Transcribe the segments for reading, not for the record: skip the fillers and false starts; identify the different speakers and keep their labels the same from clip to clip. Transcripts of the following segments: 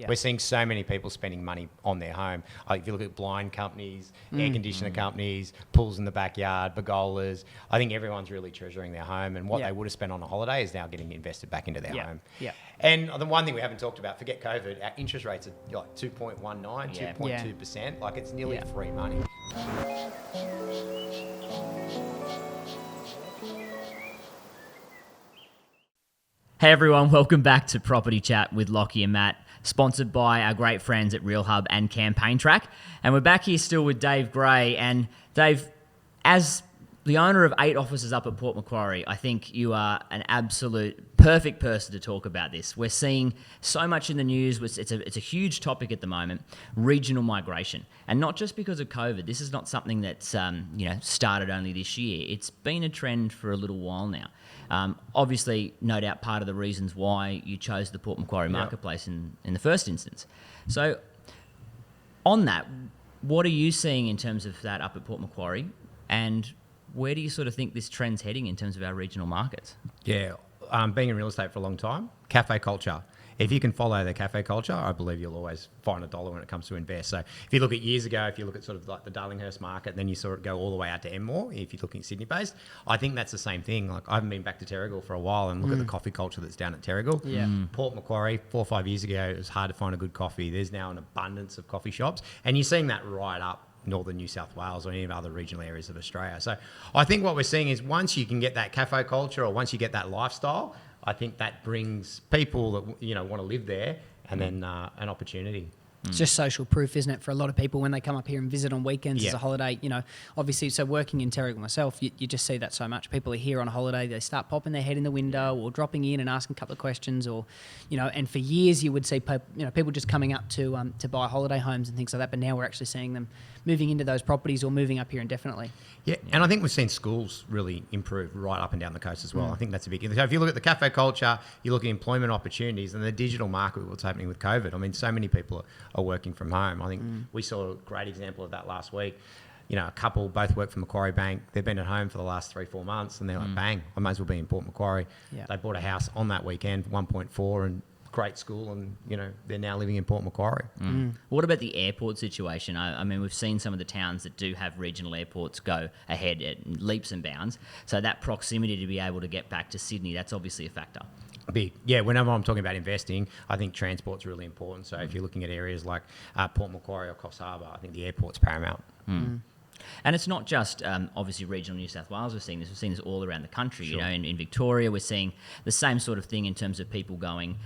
Speaker 1: We're seeing so many people spending money on their home. Like if you look at blind companies, air conditioner companies, pools in the backyard, pergolas, I think everyone's really treasuring their home, and what they would have spent on a holiday is now getting invested back into their home.
Speaker 2: Yeah.
Speaker 1: And the one thing we haven't talked about, forget COVID, our interest rates are like 2.19, 2.2%. Like it's nearly free money.
Speaker 3: Hey everyone, welcome back to Property Chat with Lachy and Matt, sponsored by our great friends at Realhub and Campaign Track. And we're back here still with Dave Gray. And Dave, as the owner of 8 offices up at Port Macquarie, I think you are an absolute perfect person to talk about this. We're seeing so much in the news. It's a huge topic at the moment, regional migration. And not just because of COVID. This is not something that's started only this year. It's been a trend for a little while now. Obviously, no doubt part of the reasons why you chose the Port Macquarie marketplace in the first instance. So on that, what are you seeing in terms of that up at Port Macquarie, and where do you sort of think this trend's heading in terms of our regional markets?
Speaker 1: Yeah, being in real estate for a long time, cafe culture. If you can follow the cafe culture, I believe you'll always find a dollar when it comes to invest. So if you look at years ago, if you look at sort of like the Darlinghurst market, then you sort of go all the way out to Enmore, if you're looking Sydney-based, I think that's the same thing. Like I haven't been back to Terrigal for a while, and look at the coffee culture that's down at Terrigal. Port Macquarie, 4 or 5 years ago, it was hard to find a good coffee. There's now an abundance of coffee shops, and you're seeing that right up northern New South Wales or any of other regional areas of Australia. So I think what we're seeing is once you can get that cafe culture, or once you get that lifestyle, I think that brings people that want to live there, and then an opportunity.
Speaker 2: It's just social proof, isn't it, for a lot of people when they come up here and visit on weekends as a holiday. Obviously, so working in Terrigal myself, you just see that so much. People are here on a holiday, they start popping their head in the window or dropping in and asking a couple of questions, or and for years you would see people just coming up to buy holiday homes and things like that. But now we're actually seeing them moving into those properties or moving up here indefinitely.
Speaker 1: Yeah, and I think we've seen schools really improve right up and down the coast as well. I think that's a big thing. So if you look at the cafe culture, you look at employment opportunities and the digital market, what's happening with COVID. I mean, so many people are working from home. I think we saw a great example of that last week. A couple both work for Macquarie Bank. They've been at home for the last 3-4 months, and they're like, bang, I might as well be in Port Macquarie. They bought a house on that weekend for 1.4 and great school, and they're now living in Port Macquarie.
Speaker 3: What about the airport situation? I mean, we've seen some of the towns that do have regional airports go ahead at leaps and bounds. So that proximity to be able to get back to Sydney, that's obviously a factor.
Speaker 1: Big. Yeah, whenever I'm talking about investing, I think transport's really important. So if you're looking at areas like Port Macquarie or Coffs Harbour, I think the airport's paramount.
Speaker 3: And it's not just obviously regional New South Wales. We're seeing this all around the country. In Victoria, we're seeing the same sort of thing in terms of people going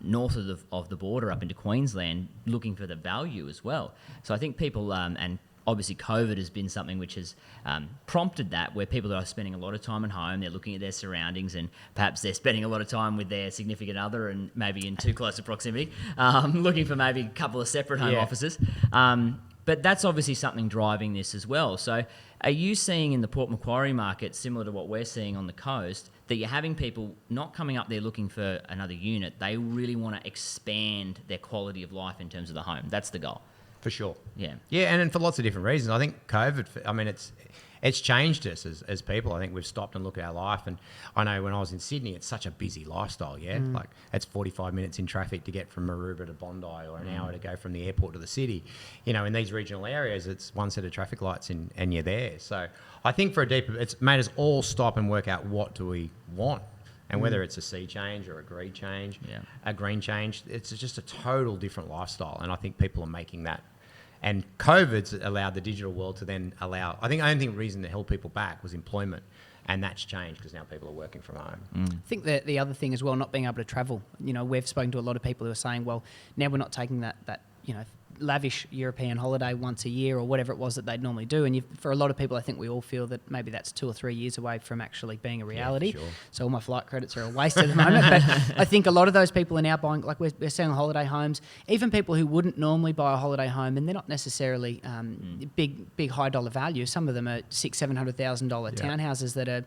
Speaker 3: north of the border up into Queensland looking for the value as well. So I think people and obviously COVID has been something which has prompted that, where people are spending a lot of time at home, they're looking at their surroundings, and perhaps they're spending a lot of time with their significant other and maybe in too close a proximity, looking for maybe a couple of separate home offices. But that's obviously something driving this as well. So are you seeing in the Port Macquarie market, similar to what we're seeing on the coast, that you're having people not coming up there looking for another unit? They really want to expand their quality of life in terms of the home. That's the goal.
Speaker 1: For sure.
Speaker 3: Yeah.
Speaker 1: Yeah, and for lots of different reasons. I think COVID, it's changed us as people. I think we've stopped and looked at our life. And I know when I was in Sydney, it's such a busy lifestyle, Like, it's 45 minutes in traffic to get from Maroubra to Bondi, or an hour to go from the airport to the city. In these regional areas, it's one set of traffic lights and you're there. So I think it's made us all stop and work out what do we want. And whether it's a sea change or a green change, a green change, it's just a total different lifestyle. And I think people are making that. And COVID's allowed the digital world to then allow... I think the only reason that held people back was employment. And that's changed because now people are working from home.
Speaker 2: I think that the other thing as well, not being able to travel. We've spoken to a lot of people who are saying, well, now we're not taking that lavish European holiday once a year or whatever it was that they'd normally do. And for a lot of people, I think we all feel that maybe that's 2 or 3 years away from actually being a reality.
Speaker 1: Yeah, sure.
Speaker 2: So all my flight credits are a waste at the moment. But I think a lot of those people are now buying, like we're selling holiday homes, even people who wouldn't normally buy a holiday home, and they're not necessarily big high dollar value. Some of them are $600,000-$700,000 townhouses that are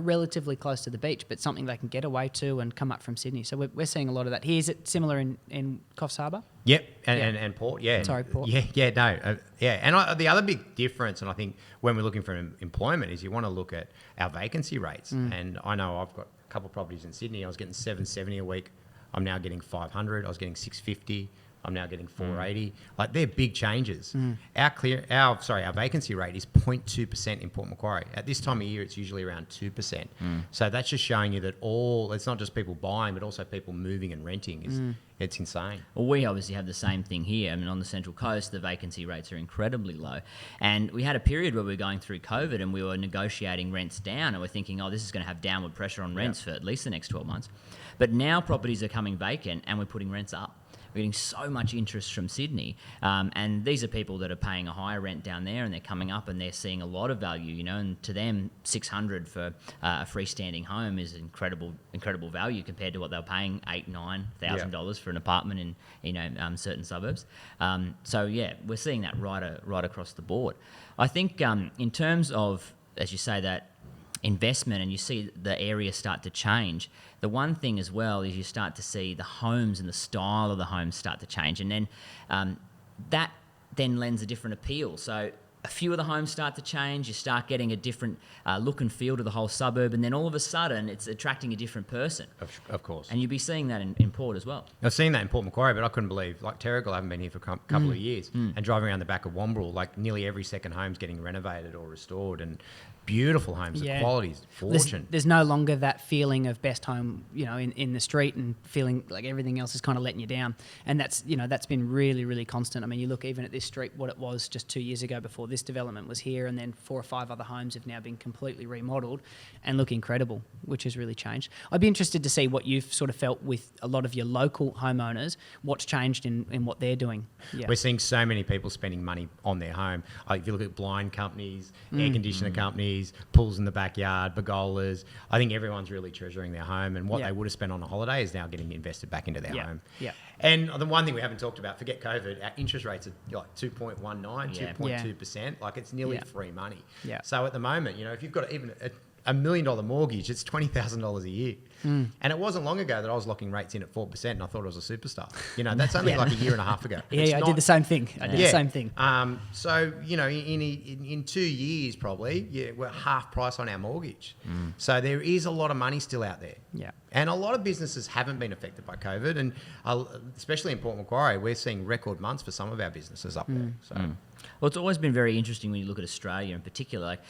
Speaker 2: relatively close to the beach, but something they can get away to and come up from Sydney. So we're seeing a lot of that here. Is it similar in Coffs Harbour?
Speaker 1: Yep, and Port,
Speaker 2: Sorry, Port.
Speaker 1: And the other big difference, and I think when we're looking for employment, is you want to look at our vacancy rates. And I know I've got a couple of properties in Sydney. I was getting $770 a week. I'm now getting $500. I was getting $650 I'm now getting 480. Like they're big changes. Our vacancy rate is 0.2% in Port Macquarie. At this time of year, it's usually around 2%. So that's just showing you that it's not just people buying, but also people moving and renting. It's insane.
Speaker 3: Well, we obviously have the same thing here. I mean, on the Central Coast, the vacancy rates are incredibly low. And we had a period where we were going through COVID and we were negotiating rents down and we're thinking, this is going to have downward pressure on rents for at least the next 12 months. But now properties are coming vacant and we're putting rents up. We're getting so much interest from Sydney. And these are people that are paying a higher rent down there and they're coming up and they're seeing a lot of value, and to them, $600 for a freestanding home is incredible value compared to what they were paying $8,000-9,000 for an apartment in certain suburbs. So we're seeing that right across the board. I think in terms of, as you say, that investment and you see the area start to change, the one thing as well is you start to see the homes and the style of the homes start to change, and then that then lends a different appeal. So a few of the homes start to change, you start getting a different look and feel to the whole suburb, and then all of a sudden it's attracting a different person.
Speaker 1: Of course.
Speaker 3: And you'll be seeing that in Port as well.
Speaker 1: I've seen that in Port Macquarie, but I couldn't believe, like Terrigal, I haven't been here for a couple of years, and driving around the back of Wombrel, like nearly every second home's getting renovated or restored, and beautiful homes. The quality's fortune.
Speaker 2: There's no longer that feeling of best home, in the street and feeling like everything else is kind of letting you down. And that's been really, really constant. I mean, you look even at this street, what it was just 2 years ago before this development was here, and then 4 or 5 other homes have now been completely remodeled and look incredible, which has really changed. I'd be interested to see what you've sort of felt with a lot of your local homeowners, what's changed in what they're doing. Yeah.
Speaker 1: We're seeing so many people spending money on their home. If you look at blind companies, air conditioner companies, pools in the backyard, pergolas, I think everyone's really treasuring their home, and what they would have spent on a holiday is now getting invested back into their home. Yeah. And the one thing we haven't talked about, forget COVID, our interest rates are like 2.19, 2.2%. Like it's nearly free money. Yeah. So at the moment, if you've got even a $1 million mortgage, it's $20,000 a year. And it wasn't long ago that I was locking rates in at 4% and I thought I was a superstar. That's only like a year and a half ago.
Speaker 2: I did the same thing. The same thing.
Speaker 1: So, in 2 years probably, we're half price on our mortgage. So there is a lot of money still out there. Yeah. And a lot of businesses haven't been affected by COVID, and especially in Port Macquarie, we're seeing record months for some of our businesses up there. So.
Speaker 3: Well, it's always been very interesting when you look at Australia in particular. Like,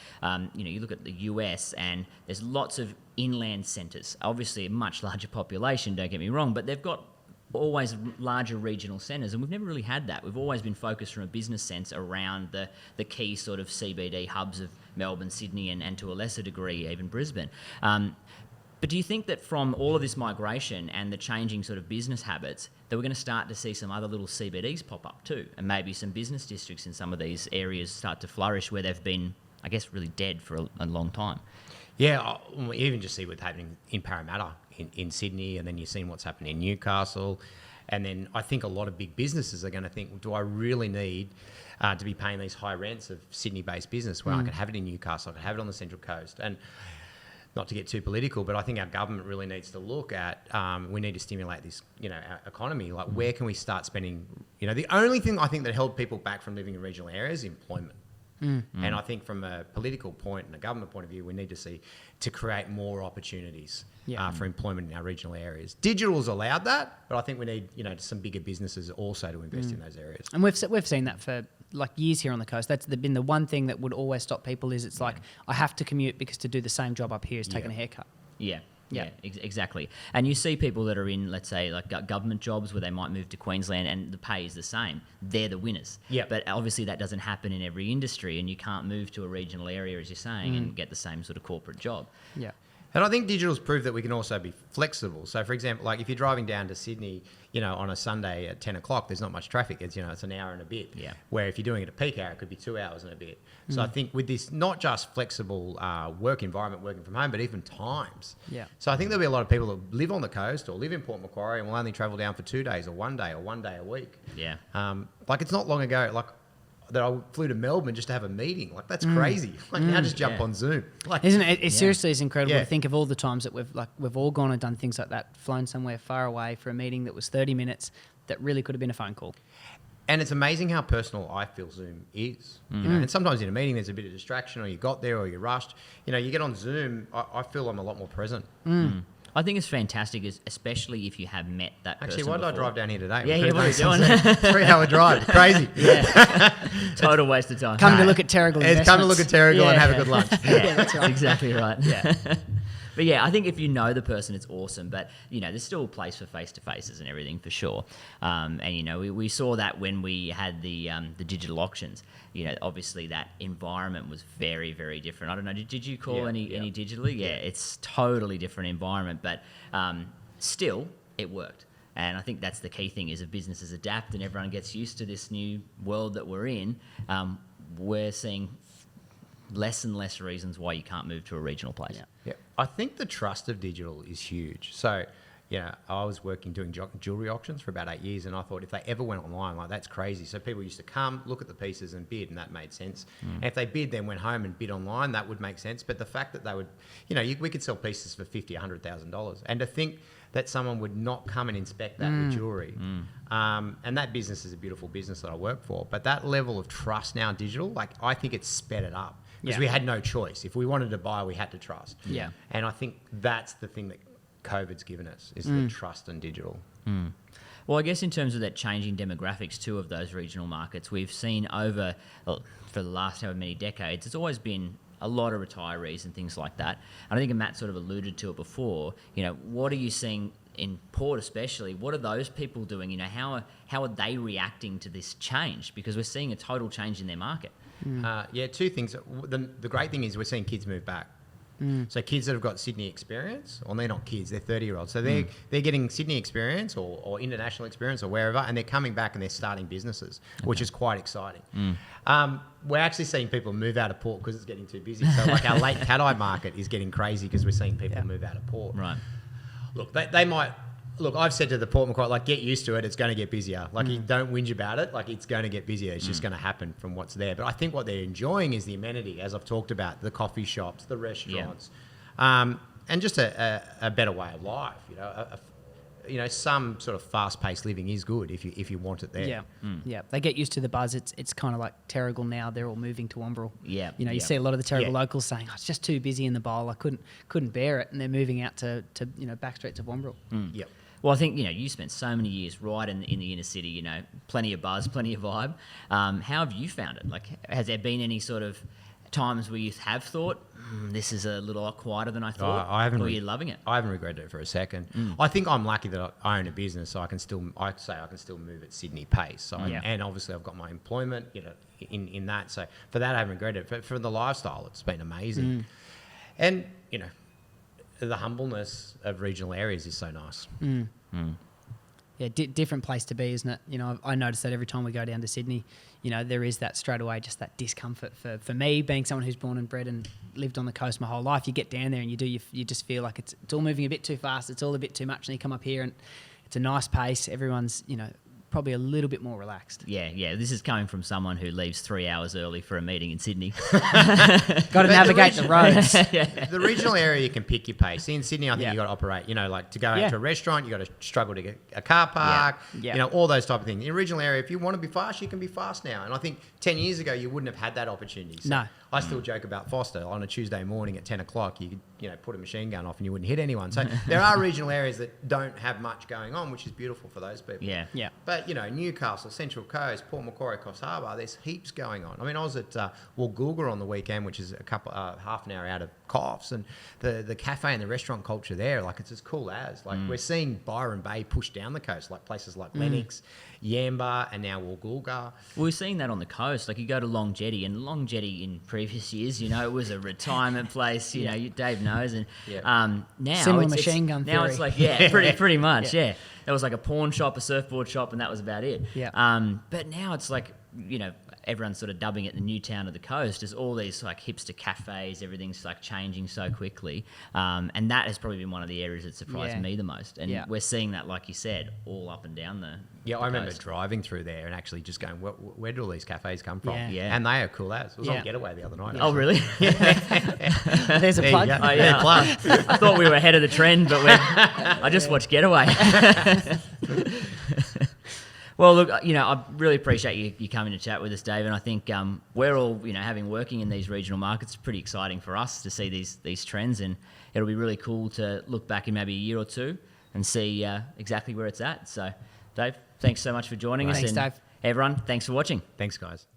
Speaker 3: you look at the US and there's lots of inland centres. Obviously, a much larger population, don't get me wrong, but they've got always larger regional centres, and we've never really had that. We've always been focused from a business sense around the key sort of CBD hubs of Melbourne, Sydney, and to a lesser degree, even Brisbane. But do you think that from all of this migration and the changing sort of business habits, that we're going to start to see some other little CBDs pop up too, and maybe some business districts in some of these areas start to flourish where they've been, I guess, really dead for a long time?
Speaker 1: Yeah, you even just see what's happening in Parramatta, in Sydney, and then you've seen what's happening in Newcastle. And then I think a lot of big businesses are going to think, do I really need to be paying these high rents of Sydney-based business where I could have it in Newcastle, I could have it on the Central Coast? And not to get too political, but I think our government really needs to look at, we need to stimulate this, our economy. Like, where can we start spending? The only thing I think that held people back from living in regional areas is employment. And I think from a political point and a government point of view, we need to see to create more opportunities for employment in our regional areas. Digital's allowed that, but I think we need, some bigger businesses also to invest in those areas.
Speaker 2: And we've seen that for like years here on the coast. That's been the one thing that would always stop people is it's like, I have to commute because to do the same job up here is taking a haircut.
Speaker 3: Yeah, exactly. And you see people that are in, let's say, like government jobs where they might move to Queensland and the pay is the same. They're the winners. Yeah. But obviously that doesn't happen in every industry, and you can't move to a regional area, as you're saying, and get the same sort of corporate job.
Speaker 2: Yeah.
Speaker 1: And I think digital's proved that we can also be flexible. So, for example, like if you're driving down to Sydney, on a Sunday at 10 o'clock, there's not much traffic. It's, it's an hour and a bit. Yeah. Where if you're doing it at peak hour, it could be 2 hours and a bit. So I think with this, not just flexible work environment, working from home, but even times. Yeah. So I think there'll be a lot of people that live on the coast or live in Port Macquarie and will only travel down for 2 days or 1 day a week. Yeah. Like it's not long ago, that I flew to Melbourne just to have a meeting. Like, that's crazy. Like, now just jump on Zoom. Like,
Speaker 2: isn't it? It seriously is incredible to think of all the times that we've all gone and done things like that, flown somewhere far away for a meeting that was 30 minutes that really could have been a phone call.
Speaker 1: And it's amazing how personal I feel Zoom is. And sometimes in a meeting there's a bit of distraction, or you got there or you're rushed. You get on Zoom, I feel I'm a lot more present.
Speaker 3: I think it's fantastic, especially if you have met that person.
Speaker 1: Actually, why did I
Speaker 3: before.
Speaker 1: drive down here today?
Speaker 3: Yeah, what are you doing?
Speaker 1: 3-hour drive. Crazy.
Speaker 3: Yeah. Total waste of time.
Speaker 2: Come to look at Terrigal
Speaker 1: It's come to look at Terrigal and have a good lunch.
Speaker 3: Yeah, that's right. Exactly right. Yeah. But yeah, I think if you know the person, it's awesome. But, there's still a place for face-to-faces and everything for sure. And, we saw that when we had the digital auctions. Obviously that environment was very, very different. I don't know, did you call any digitally? Yeah, it's totally different environment. But still, it worked. And I think that's the key thing is if businesses adapt and everyone gets used to this new world that we're in, we're seeing less and less reasons why you can't move to a regional place.
Speaker 1: Yeah. I think the trust of digital is huge. So, I was working doing jewellery auctions for about 8 years, and I thought if they ever went online, like that's crazy. So people used to come, look at the pieces and bid, and that made sense. And if they bid, then went home and bid online, that would make sense. But the fact that they would, we could sell pieces for $50,000, $100,000. And to think that someone would not come and inspect that with jewellery. And that business is a beautiful business that I work for. But that level of trust now in digital, I think it's sped it up. Because we had no choice. If we wanted to buy, we had to trust.
Speaker 2: Yeah.
Speaker 1: And I think that's the thing that COVID's given us, is the trust in digital.
Speaker 3: Well, I guess in terms of that changing demographics too of those regional markets, we've seen for the last however many decades, it's always been a lot of retirees and things like that. And I think Matt sort of alluded to it before. What are you seeing in Port especially? What are those people doing? How are they reacting to this change? Because we're seeing a total change in their market.
Speaker 1: Two things. The great thing is we're seeing kids move back. So kids that have got Sydney experience, or they're not kids, they're 30-year-olds. So they're getting Sydney experience or international experience or wherever, and they're coming back and they're starting businesses, which is quite exciting. We're actually seeing people move out of Port because it's getting too busy. So our late cat-eye market is getting crazy because we're seeing people move out of Port.
Speaker 3: Right.
Speaker 1: Look, they might... Look, I've said to the Port Macquarie, get used to it. It's going to get busier. You don't whinge about it. It's going to get busier. It's just going to happen from what's there. But I think what they're enjoying is the amenity, as I've talked about, the coffee shops, the restaurants, and just a better way of life. Some sort of fast-paced living is good if you want it there.
Speaker 2: Yeah. They get used to the buzz. It's kind of like Terrigal now. They're all moving to Wombrel. You see a lot of the Terrigal locals saying, "Oh, it's just too busy in the bowl. I couldn't bear it," and they're moving out to back streets of Wombrel.
Speaker 1: Yep.
Speaker 3: Well, I think, you spent so many years right in the inner city, plenty of buzz, plenty of vibe. How have you found it? Has there been any sort of times where you have thought, this is a little lot quieter than I thought, or you're loving it?
Speaker 1: I haven't regretted it for a second. I think I'm lucky that I own a business, so I can still move at Sydney pace. So and obviously I've got my employment, in that. So for that, I haven't regretted it. But for the lifestyle, it's been amazing. And, the humbleness of regional areas is so nice.
Speaker 2: Yeah, different place to be, isn't it? I notice that every time we go down to Sydney, there is that straight away, just that discomfort for me, being someone who's born and bred and lived on the coast my whole life. You get down there and you just feel like it's all moving a bit too fast. It's all a bit too much. And you come up here and it's a nice pace. Everyone's, probably a little bit more relaxed.
Speaker 3: Yeah. This is coming from someone who leaves 3 hours early for a meeting in Sydney.
Speaker 2: Got to navigate the roads.
Speaker 1: The regional area, you can pick your pace. In Sydney, I think you got to operate. To go out to a restaurant, you got to struggle to get a car park. All those type of things. In a regional area, if you want to be fast, you can be fast now. And I think 10 years ago, you wouldn't have had that opportunity. So
Speaker 2: no.
Speaker 1: I still joke about Foster. On a Tuesday morning at 10 o'clock, you could put a machine gun off and you wouldn't hit anyone. So there are regional areas that don't have much going on, which is beautiful for those people.
Speaker 3: Yeah.
Speaker 1: But Newcastle, Central Coast, Port Macquarie, Coffs Harbour, there's heaps going on. I mean, I was at Woolgoolga on the weekend, which is half an hour out of Coffs, and the cafe and the restaurant culture there, it's as cool as. We're seeing Byron Bay push down the coast, places like Lennox, Yamba, and now Woolgoolga.
Speaker 3: We're seeing that on the coast. You go to Long Jetty, and Long Jetty in previous years, it was a retirement place. Dave knows, and now
Speaker 2: similar machine gun theory.
Speaker 3: Now it's pretty much. Yeah, there was a pawn shop, a surfboard shop, and that was about it.
Speaker 2: Yeah.
Speaker 3: But now it's everyone's sort of dubbing it the new town of the coast. There's all these hipster cafes. Everything's changing so quickly, and that has probably been one of the areas that surprised me the most. And we're seeing that, like you said, all up and down the
Speaker 1: I remember
Speaker 3: coast.
Speaker 1: driving through there and actually just going, where do all these cafes come from?
Speaker 3: Yeah.
Speaker 1: And they are cool as. It was on Getaway the other night.
Speaker 3: Oh, really?
Speaker 2: There's a plug.
Speaker 3: Oh, yeah.
Speaker 1: Plug.
Speaker 3: I thought we were ahead of the trend, but I just watched Getaway. Well, look, I really appreciate you coming to chat with us, Dave. And I think we're all, having working in these regional markets, pretty exciting for us to see these trends. And it'll be really cool to look back in maybe a year or two and see exactly where it's at. So, Dave, thanks so much for joining us.
Speaker 2: Thanks,
Speaker 3: and
Speaker 2: Dave.
Speaker 3: everyone, thanks for watching.
Speaker 1: Thanks, guys.